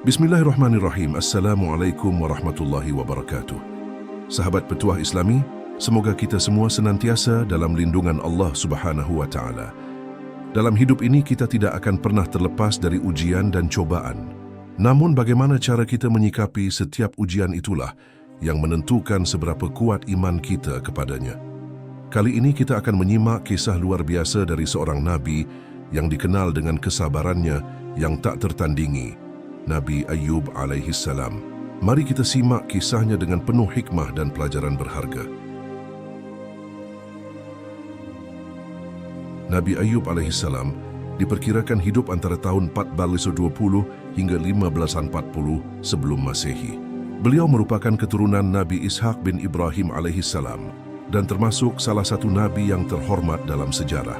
Bismillahirrahmanirrahim. Assalamualaikum warahmatullahi wabarakatuh. Sahabat Petuah Islami, semoga kita semua senantiasa dalam lindungan Allah Subhanahu wa Ta'ala. Dalam hidup ini kita tidak akan pernah terlepas dari ujian dan cobaan. Namun bagaimana cara kita menyikapi setiap ujian itulah yang menentukan seberapa kuat iman kita kepadanya. Kali ini kita akan menyimak kisah luar biasa dari seorang Nabi yang dikenal dengan kesabarannya yang tak tertandingi, Nabi Ayyub alaihi salam. Mari kita simak kisahnya dengan penuh hikmah dan pelajaran berharga. Nabi Ayyub alaihi salam diperkirakan hidup antara tahun 1420 hingga 1540 sebelum Masehi. Beliau merupakan keturunan Nabi Ishaq bin Ibrahim alaihi salam dan termasuk salah satu nabi yang terhormat dalam sejarah.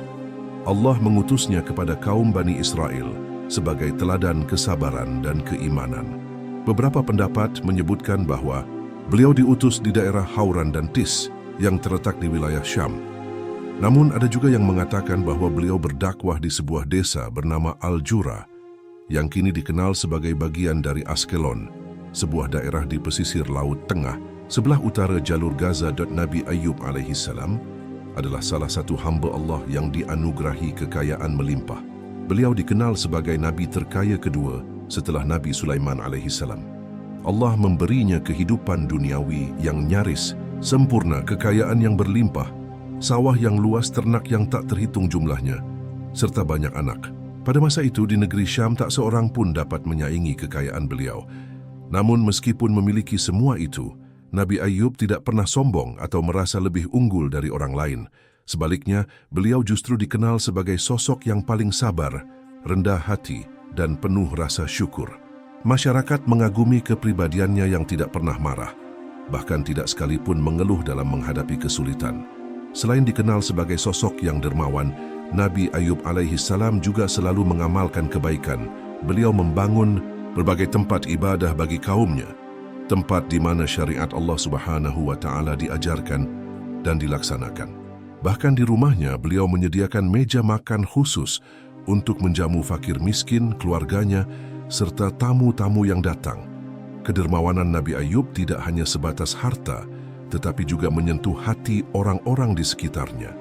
Allah mengutusnya kepada kaum Bani Israel sebagai teladan kesabaran dan keimanan. Beberapa pendapat menyebutkan bahwa beliau diutus di daerah Hauran dan Tis yang terletak di wilayah Syam. Namun ada juga yang mengatakan bahwa beliau berdakwah di sebuah desa bernama Al-Jura yang kini dikenal sebagai bagian dari Askelon, sebuah daerah di pesisir Laut Tengah sebelah utara jalur Gaza. Nabi Ayyub alaihi salam adalah salah satu hamba Allah yang dianugerahi kekayaan melimpah. Beliau dikenal sebagai nabi terkaya kedua setelah Nabi Sulaiman alaihi salam. Allah memberinya kehidupan duniawi yang nyaris sempurna, kekayaan yang berlimpah, sawah yang luas, ternak yang tak terhitung jumlahnya, serta banyak anak. Pada masa itu di negeri Syam tak seorang pun dapat menyaingi kekayaan beliau. Namun meskipun memiliki semua itu, Nabi Ayyub tidak pernah sombong atau merasa lebih unggul dari orang lain. Sebaliknya, beliau justru dikenal sebagai sosok yang paling sabar, rendah hati, dan penuh rasa syukur. Masyarakat mengagumi kepribadiannya yang tidak pernah marah, bahkan tidak sekalipun mengeluh dalam menghadapi kesulitan. Selain dikenal sebagai sosok yang dermawan, Nabi Ayyub alaihi salam juga selalu mengamalkan kebaikan. Beliau membangun berbagai tempat ibadah bagi kaumnya, tempat di mana syariat Allah Subhanahu wa Ta'ala diajarkan dan dilaksanakan. Bahkan di rumahnya beliau menyediakan meja makan khusus untuk menjamu fakir miskin, keluarganya, serta tamu-tamu yang datang. Kedermawanan Nabi Ayyub tidak hanya sebatas harta, tetapi juga menyentuh hati orang-orang di sekitarnya.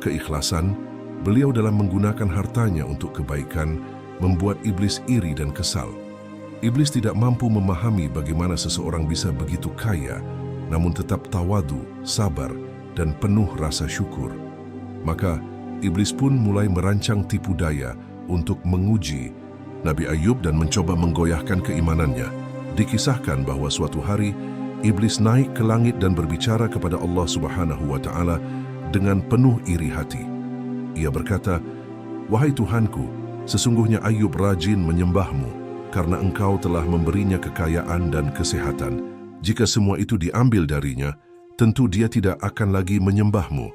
Keikhlasan beliau dalam menggunakan hartanya untuk kebaikan membuat iblis iri dan kesal. Iblis tidak mampu memahami bagaimana seseorang bisa begitu kaya, namun tetap tawadu, sabar, dan penuh rasa syukur. Maka, iblis pun mulai merancang tipu daya untuk menguji Nabi Ayyub dan mencoba menggoyahkan keimanannya. Dikisahkan bahwa suatu hari, iblis naik ke langit dan berbicara kepada Allah Subhanahu wa Ta'ala dengan penuh iri hati. Ia berkata, "Wahai Tuhanku, sesungguhnya Ayyub rajin menyembahmu, karena engkau telah memberinya kekayaan dan kesehatan. Jika semua itu diambil darinya, tentu dia tidak akan lagi menyembahmu."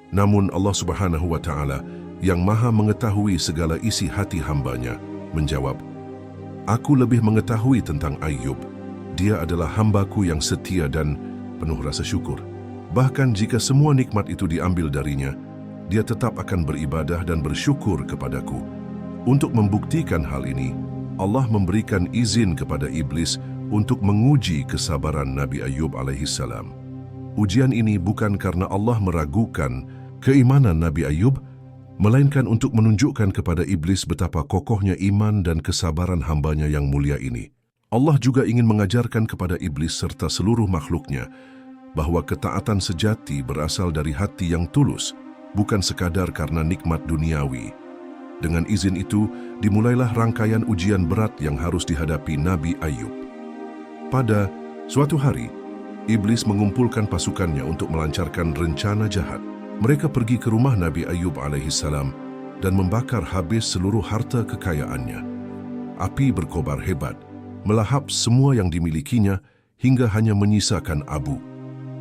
Namun Allah Subhanahu wa Ta'ala yang maha mengetahui segala isi hati hambanya menjawab, "Aku lebih mengetahui tentang Ayyub. Dia adalah hambaku yang setia dan penuh rasa syukur. Bahkan jika semua nikmat itu diambil darinya, dia tetap akan beribadah dan bersyukur kepadaku." Untuk membuktikan hal ini, Allah memberikan izin kepada iblis untuk menguji kesabaran Nabi Ayyub alaihi salam. Ujian ini bukan karena Allah meragukan keimanan Nabi Ayyub, melainkan untuk menunjukkan kepada iblis betapa kokohnya iman dan kesabaran hambanya yang mulia ini. Allah juga ingin mengajarkan kepada iblis serta seluruh makhluknya bahwa ketaatan sejati berasal dari hati yang tulus, bukan sekadar karena nikmat duniawi. Dengan izin itu, dimulailah rangkaian ujian berat yang harus dihadapi Nabi Ayyub. Pada suatu hari, iblis mengumpulkan pasukannya untuk melancarkan rencana jahat. Mereka pergi ke rumah Nabi Ayyub alaihi salam dan membakar habis seluruh harta kekayaannya. Api berkobar hebat, melahap semua yang dimilikinya hingga hanya menyisakan abu.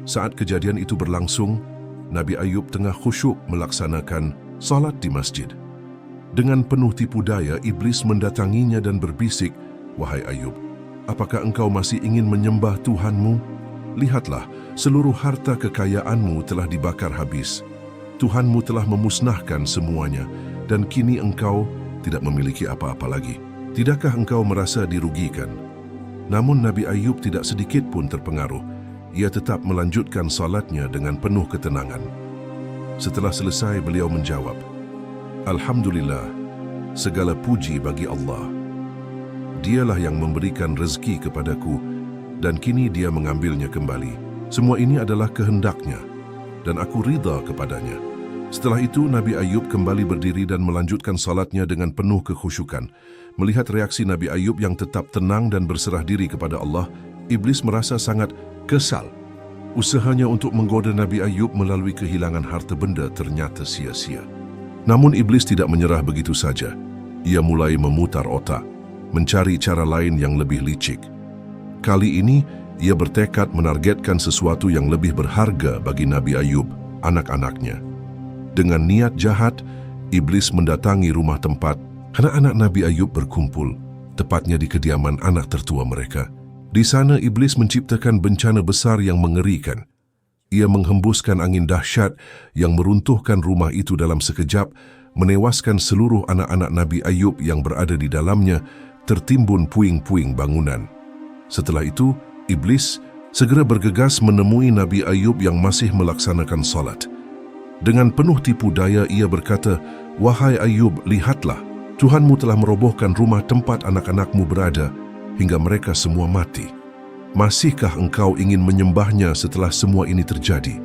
Saat kejadian itu berlangsung, Nabi Ayyub tengah khusyuk melaksanakan salat di masjid. Dengan penuh tipu daya, iblis mendatanginya dan berbisik, "Wahai Ayyub, apakah engkau masih ingin menyembah Tuhanmu? Lihatlah, seluruh harta kekayaanmu telah dibakar habis. Tuhanmu telah memusnahkan semuanya, dan kini engkau tidak memiliki apa-apa lagi. Tidakkah engkau merasa dirugikan? Namun Nabi Ayub tidak sedikit pun terpengaruh. Ia tetap melanjutkan salatnya dengan penuh ketenangan. Setelah selesai, beliau menjawab, "Alhamdulillah, segala puji bagi Allah. Dialah yang memberikan rezeki kepadaku dan kini Dia mengambilnya kembali. Semua ini adalah kehendaknya dan aku ridha kepadanya." Setelah itu, Nabi Ayub kembali berdiri dan melanjutkan salatnya dengan penuh kekhusyukan. Melihat reaksi Nabi Ayub yang tetap tenang dan berserah diri kepada Allah, iblis merasa sangat kesal. Usahanya untuk menggoda Nabi Ayub melalui kehilangan harta benda ternyata sia-sia. Namun iblis tidak menyerah begitu saja. Ia mulai memutar otak, mencari cara lain yang lebih licik. Kali ini, ia bertekad menargetkan sesuatu yang lebih berharga bagi Nabi Ayub, anak-anaknya. Dengan niat jahat, iblis mendatangi rumah tempat anak-anak Nabi Ayub berkumpul, tepatnya di kediaman anak tertua mereka. Di sana, iblis menciptakan bencana besar yang mengerikan. Ia menghembuskan angin dahsyat yang meruntuhkan rumah itu dalam sekejap, menewaskan seluruh anak-anak Nabi Ayub yang berada di dalamnya, tertimbun puing-puing bangunan. Setelah itu, iblis segera bergegas menemui Nabi Ayub yang masih melaksanakan salat. Dengan penuh tipu daya, ia berkata, "Wahai Ayub, lihatlah, Tuhanmu telah merobohkan rumah tempat anak-anakmu berada, hingga mereka semua mati. Masihkah engkau ingin menyembahnya setelah semua ini terjadi?"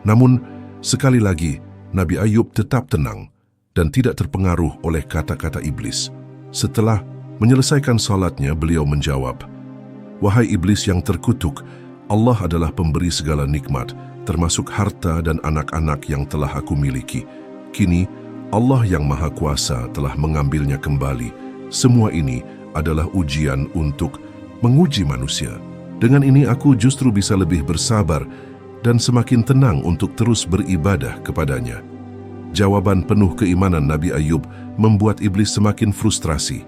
Namun, sekali lagi, Nabi Ayub tetap tenang dan tidak terpengaruh oleh kata-kata iblis. Setelah menyelesaikan salatnya, beliau menjawab, "Wahai iblis yang terkutuk, Allah adalah pemberi segala nikmat, termasuk harta dan anak-anak yang telah aku miliki. Kini, Allah yang Maha Kuasa telah mengambilnya kembali. Semua ini adalah ujian untuk menguji manusia. Dengan ini aku justru bisa lebih bersabar dan semakin tenang untuk terus beribadah kepadanya." Jawaban penuh keimanan Nabi Ayub membuat iblis semakin frustrasi.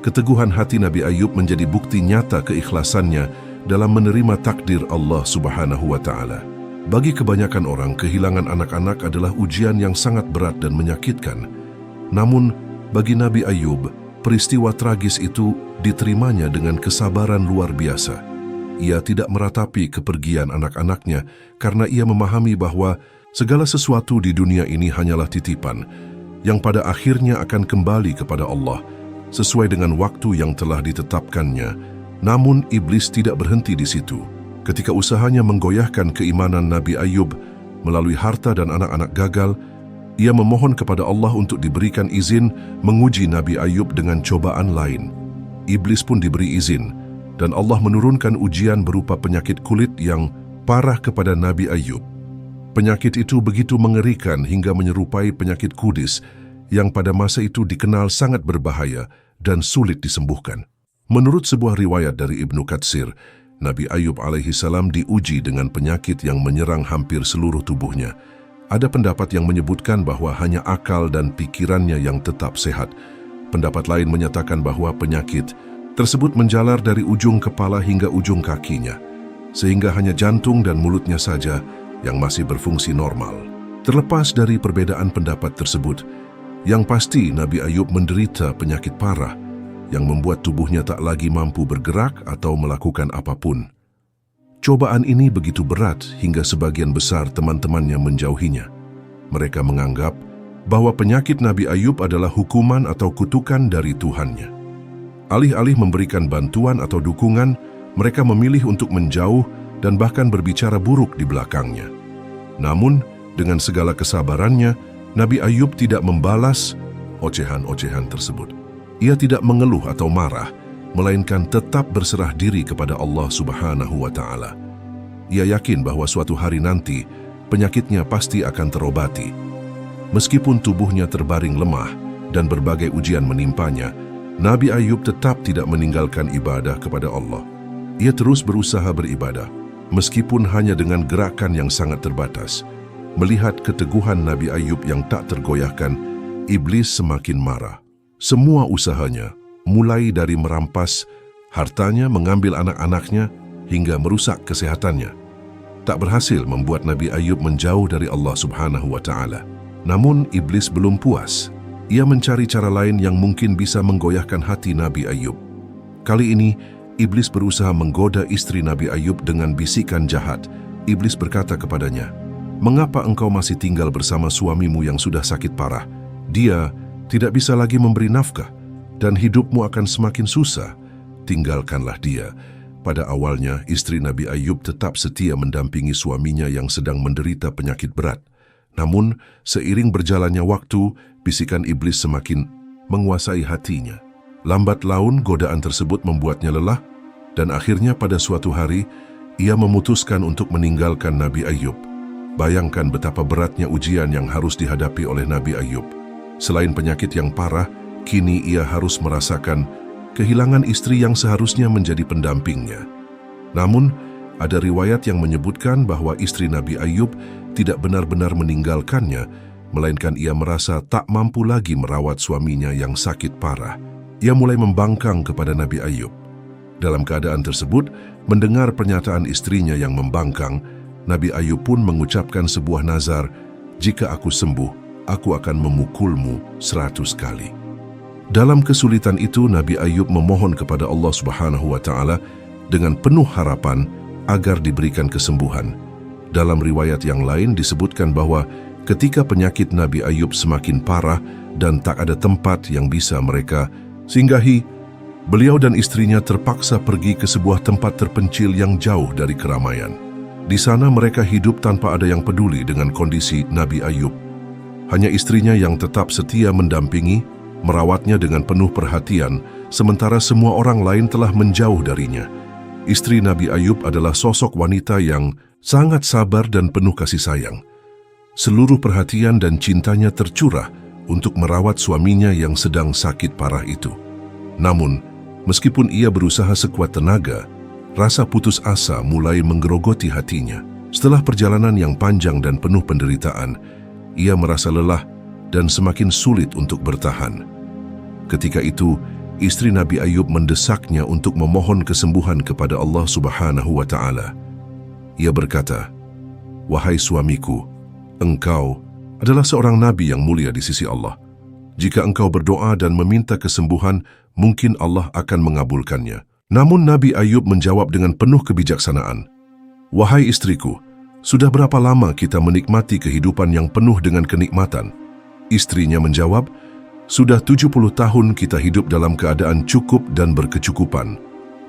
Keteguhan hati Nabi Ayub menjadi bukti nyata keikhlasannya dalam menerima takdir Allah Subhanahu wa Ta'ala. Bagi kebanyakan orang, kehilangan anak-anak adalah ujian yang sangat berat dan menyakitkan. Namun, bagi Nabi Ayub, peristiwa tragis itu diterimanya dengan kesabaran luar biasa. Ia tidak meratapi kepergian anak-anaknya karena ia memahami bahwa segala sesuatu di dunia ini hanyalah titipan, yang pada akhirnya akan kembali kepada Allah, sesuai dengan waktu yang telah ditetapkannya. Namun, iblis tidak berhenti di situ. Ketika usahanya menggoyahkan keimanan Nabi Ayub melalui harta dan anak-anak gagal, ia memohon kepada Allah untuk diberikan izin menguji Nabi Ayub dengan cobaan lain. Iblis pun diberi izin, dan Allah menurunkan ujian berupa penyakit kulit yang parah kepada Nabi Ayub. Penyakit itu begitu mengerikan hingga menyerupai penyakit kudis yang pada masa itu dikenal sangat berbahaya dan sulit disembuhkan. Menurut sebuah riwayat dari Ibnu Katsir, Nabi Ayub alaihi salam diuji dengan penyakit yang menyerang hampir seluruh tubuhnya. Ada pendapat yang menyebutkan bahwa hanya akal dan pikirannya yang tetap sehat. Pendapat lain menyatakan bahwa penyakit tersebut menjalar dari ujung kepala hingga ujung kakinya, sehingga hanya jantung dan mulutnya saja yang masih berfungsi normal. Terlepas dari perbedaan pendapat tersebut, yang pasti Nabi Ayub menderita penyakit parah yang membuat tubuhnya tak lagi mampu bergerak atau melakukan apapun. Cobaan ini begitu berat hingga sebagian besar teman-temannya menjauhinya. Mereka menganggap bahwa penyakit Nabi Ayub adalah hukuman atau kutukan dari Tuhannya. Alih-alih memberikan bantuan atau dukungan, mereka memilih untuk menjauh dan bahkan berbicara buruk di belakangnya. Namun, dengan segala kesabarannya, Nabi Ayub tidak membalas ocehan-ocehan tersebut. Ia tidak mengeluh atau marah, melainkan tetap berserah diri kepada Allah Subhanahu wa Ta'ala. Ia yakin bahwa suatu hari nanti, penyakitnya pasti akan terobati. Meskipun tubuhnya terbaring lemah dan berbagai ujian menimpanya, Nabi Ayub tetap tidak meninggalkan ibadah kepada Allah. Ia terus berusaha beribadah, meskipun hanya dengan gerakan yang sangat terbatas. Melihat keteguhan Nabi Ayub yang tak tergoyahkan, iblis semakin marah. Semua usahanya, mulai dari merampas hartanya, mengambil anak-anaknya, hingga merusak kesehatannya, tak berhasil membuat Nabi Ayub menjauh dari Allah Subhanahu wa Ta'ala. Namun iblis belum puas. ia mencari cara lain yang mungkin bisa menggoyahkan hati Nabi Ayub. Kali ini, iblis berusaha menggoda istri Nabi Ayub dengan bisikan jahat. Iblis berkata kepadanya, "Mengapa engkau masih tinggal bersama suamimu yang sudah sakit parah? Dia tidak bisa lagi memberi nafkah, dan hidupmu akan semakin susah. Tinggalkanlah dia." Pada awalnya, istri Nabi Ayub tetap setia mendampingi suaminya yang sedang menderita penyakit berat. Namun, seiring berjalannya waktu, bisikan iblis semakin menguasai hatinya. Lambat laun, godaan tersebut membuatnya lelah, dan akhirnya pada suatu hari, ia memutuskan untuk meninggalkan Nabi Ayub. Bayangkan betapa beratnya ujian yang harus dihadapi oleh Nabi Ayub. Selain penyakit yang parah, kini ia harus merasakan kehilangan istri yang seharusnya menjadi pendampingnya. Namun, ada riwayat yang menyebutkan bahwa istri Nabi Ayub tidak benar-benar meninggalkannya, melainkan ia merasa tak mampu lagi merawat suaminya yang sakit parah. Ia mulai membangkang kepada Nabi Ayub. Dalam keadaan tersebut, mendengar pernyataan istrinya yang membangkang, Nabi Ayub pun mengucapkan sebuah nazar, "Jika aku sembuh, aku akan memukulmu 100 kali." Dalam kesulitan itu, Nabi Ayub memohon kepada Allah Subhanahu wa Ta'ala dengan penuh harapan agar diberikan kesembuhan. Dalam riwayat yang lain disebutkan bahwa ketika penyakit Nabi Ayub semakin parah dan tak ada tempat yang bisa mereka singgahi, beliau dan istrinya terpaksa pergi ke sebuah tempat terpencil yang jauh dari keramaian. Di sana mereka hidup tanpa ada yang peduli dengan kondisi Nabi Ayub. Hanya istrinya yang tetap setia mendampingi, merawatnya dengan penuh perhatian, sementara semua orang lain telah menjauh darinya. Istri Nabi Ayub adalah sosok wanita yang sangat sabar dan penuh kasih sayang. Seluruh perhatian dan cintanya tercurah untuk merawat suaminya yang sedang sakit parah itu. Namun, meskipun ia berusaha sekuat tenaga, rasa putus asa mulai menggerogoti hatinya. Setelah perjalanan yang panjang dan penuh penderitaan, ia merasa lelah dan semakin sulit untuk bertahan. Ketika itu, istri Nabi Ayub mendesaknya untuk memohon kesembuhan kepada Allah Subhanahu wa Ta'ala. Ia berkata, "Wahai suamiku, engkau adalah seorang nabi yang mulia di sisi Allah. Jika engkau berdoa dan meminta kesembuhan, mungkin Allah akan mengabulkannya." Namun Nabi Ayub menjawab dengan penuh kebijaksanaan, "Wahai istriku, sudah berapa lama kita menikmati kehidupan yang penuh dengan kenikmatan?" Istrinya menjawab, "Sudah 70 tahun kita hidup dalam keadaan cukup dan berkecukupan."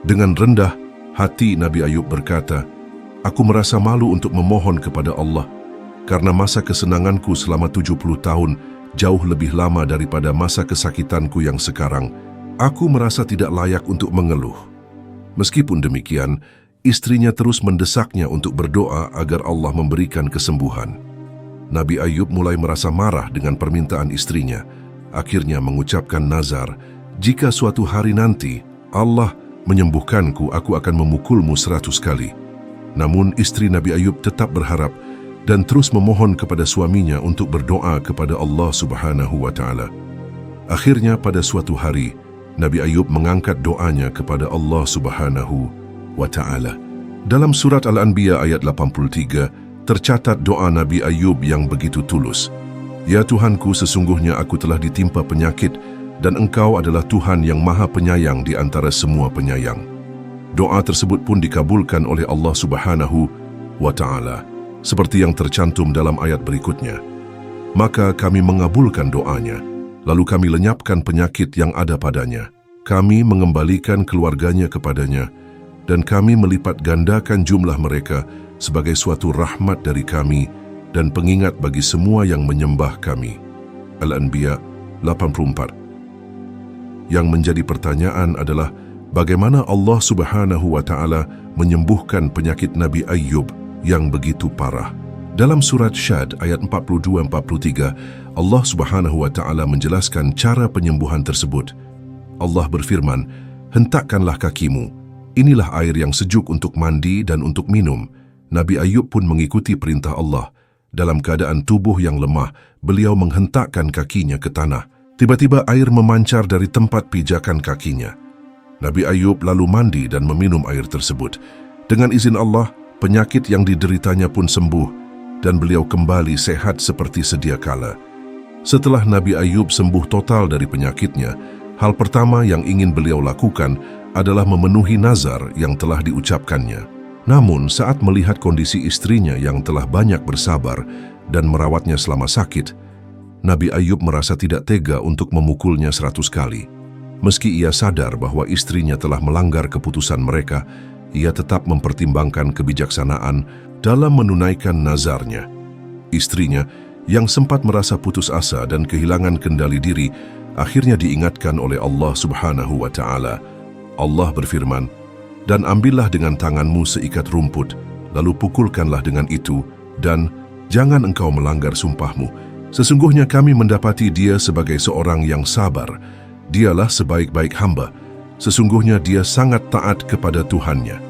Dengan rendah hati Nabi Ayub berkata, "Aku merasa malu untuk memohon kepada Allah, karena masa kesenanganku selama 70 tahun jauh lebih lama daripada masa kesakitanku yang sekarang. Aku merasa tidak layak untuk mengeluh." Meskipun demikian, istrinya terus mendesaknya untuk berdoa agar Allah memberikan kesembuhan. Nabi Ayub mulai merasa marah dengan permintaan istrinya. Akhirnya mengucapkan nazar, "Jika suatu hari nanti Allah menyembuhkanku, aku akan memukulmu 100 kali. Namun istri Nabi Ayub tetap berharap dan terus memohon kepada suaminya untuk berdoa kepada Allah Subhanahu wa Ta'ala. Akhirnya pada suatu hari, Nabi Ayub mengangkat doanya kepada Allah Subhanahu wa Ta'ala. Dalam surat Al-Anbiya ayat 83, tercatat doa Nabi Ayub yang begitu tulus. "Ya Tuhanku, sesungguhnya aku telah ditimpa penyakit dan Engkau adalah Tuhan yang maha penyayang di antara semua penyayang." Doa tersebut pun dikabulkan oleh Allah Subhanahu wa Ta'ala, seperti yang tercantum dalam ayat berikutnya. "Maka kami mengabulkan doanya, lalu kami lenyapkan penyakit yang ada padanya. Kami mengembalikan keluarganya kepadanya, dan kami melipat gandakan jumlah mereka sebagai suatu rahmat dari kami dan pengingat bagi semua yang menyembah kami." Al-Anbiya 84. Yang menjadi pertanyaan adalah bagaimana Allah Subhanahu wa Ta'ala menyembuhkan penyakit Nabi Ayub yang begitu parah. Dalam surat Syad ayat 42-43, Allah Subhanahu wa Ta'ala menjelaskan cara penyembuhan tersebut. Allah berfirman, "Hentakkanlah kakimu. Inilah air yang sejuk untuk mandi dan untuk minum." Nabi Ayub pun mengikuti perintah Allah. Dalam keadaan tubuh yang lemah, beliau menghentakkan kakinya ke tanah. Tiba-tiba air memancar dari tempat pijakan kakinya. Nabi Ayub lalu mandi dan meminum air tersebut. Dengan izin Allah, penyakit yang dideritanya pun sembuh dan beliau kembali sehat seperti sedia kala. Setelah Nabi Ayub sembuh total dari penyakitnya, hal pertama yang ingin beliau lakukan adalah memenuhi nazar yang telah diucapkannya. Namun saat melihat kondisi istrinya yang telah banyak bersabar dan merawatnya selama sakit, Nabi Ayub merasa tidak tega untuk memukulnya 100 kali. Meski ia sadar bahwa istrinya telah melanggar keputusan mereka, ia tetap mempertimbangkan kebijaksanaan dalam menunaikan nazarnya. Istrinya, yang sempat merasa putus asa dan kehilangan kendali diri, akhirnya diingatkan oleh Allah Subhanahu wa Ta'ala. Allah berfirman, "Dan ambillah dengan tanganmu seikat rumput, lalu pukulkanlah dengan itu, dan jangan engkau melanggar sumpahmu. Sesungguhnya kami mendapati dia sebagai seorang yang sabar. Dialah sebaik-baik hamba. Sesungguhnya dia sangat taat kepada Tuhannya."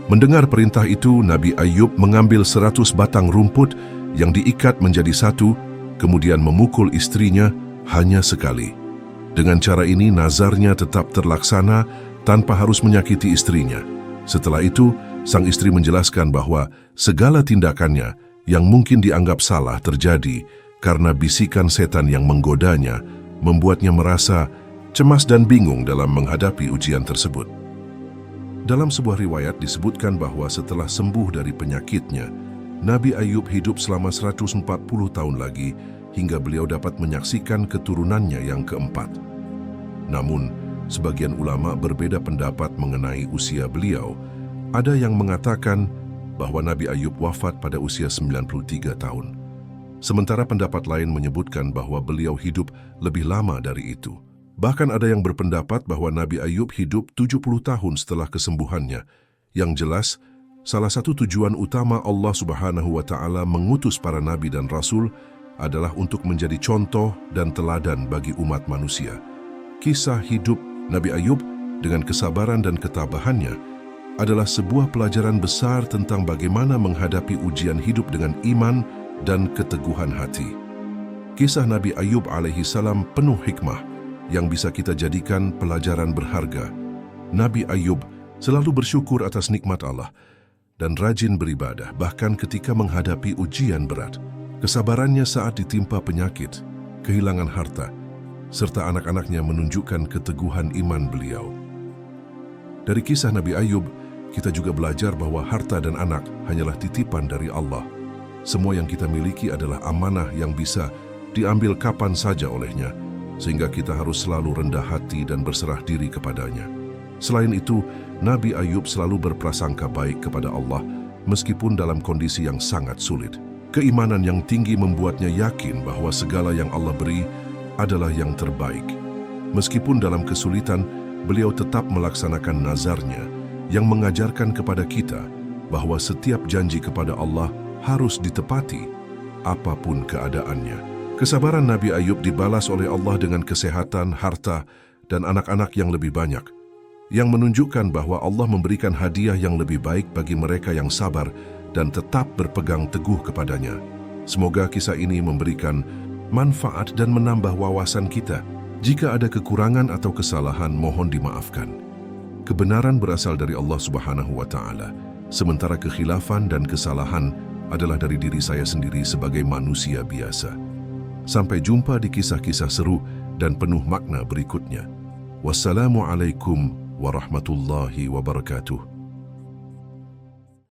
Mendengar perintah itu, Nabi Ayub mengambil 100 batang rumput yang diikat menjadi satu, kemudian memukul istrinya hanya sekali. Dengan cara ini, nazarnya tetap terlaksana tanpa harus menyakiti istrinya. Setelah itu, sang istri menjelaskan bahwa segala tindakannya yang mungkin dianggap salah terjadi karena bisikan setan yang menggodanya, membuatnya merasa cemas dan bingung dalam menghadapi ujian tersebut. Dalam sebuah riwayat disebutkan bahwa setelah sembuh dari penyakitnya, Nabi Ayub hidup selama 140 tahun lagi hingga beliau dapat menyaksikan keturunannya yang keempat. Namun, sebagian ulama berbeda pendapat mengenai usia beliau. Ada yang mengatakan bahwa Nabi Ayub wafat pada usia 93 tahun. Sementara pendapat lain menyebutkan bahwa beliau hidup lebih lama dari itu. Bahkan ada yang berpendapat bahwa Nabi Ayub hidup 70 tahun setelah kesembuhannya. Yang jelas, salah satu tujuan utama Allah Subhanahu wa Ta'ala mengutus para nabi dan rasul adalah untuk menjadi contoh dan teladan bagi umat manusia. Kisah hidup Nabi Ayub dengan kesabaran dan ketabahannya adalah sebuah pelajaran besar tentang bagaimana menghadapi ujian hidup dengan iman dan keteguhan hati. Kisah Nabi Ayub alaihi salam penuh hikmah yang bisa kita jadikan pelajaran berharga. Nabi Ayub selalu bersyukur atas nikmat Allah dan rajin beribadah bahkan ketika menghadapi ujian berat. Kesabarannya saat ditimpa penyakit, kehilangan harta, serta anak-anaknya menunjukkan keteguhan iman beliau. Dari kisah Nabi Ayub, kita juga belajar bahwa harta dan anak hanyalah titipan dari Allah. Semua yang kita miliki adalah amanah yang bisa diambil kapan saja olehnya, sehingga kita harus selalu rendah hati dan berserah diri kepadanya. Selain itu, Nabi Ayub selalu berprasangka baik kepada Allah meskipun dalam kondisi yang sangat sulit. Keimanan yang tinggi membuatnya yakin bahwa segala yang Allah beri adalah yang terbaik. Meskipun dalam kesulitan, beliau tetap melaksanakan nazarnya yang mengajarkan kepada kita bahwa setiap janji kepada Allah harus ditepati apapun keadaannya. Kesabaran Nabi Ayub dibalas oleh Allah dengan kesehatan, harta, dan anak-anak yang lebih banyak, yang menunjukkan bahwa Allah memberikan hadiah yang lebih baik bagi mereka yang sabar dan tetap berpegang teguh kepadanya. Semoga kisah ini memberikan manfaat dan menambah wawasan kita. Jika ada kekurangan atau kesalahan, mohon dimaafkan. Kebenaran berasal dari Allah Subhanahu wa Ta'ala, sementara kekhilafan dan kesalahan adalah dari diri saya sendiri sebagai manusia biasa. Sampai jumpa di kisah-kisah seru dan penuh makna berikutnya. Wassalamualaikum warahmatullahi wabarakatuh.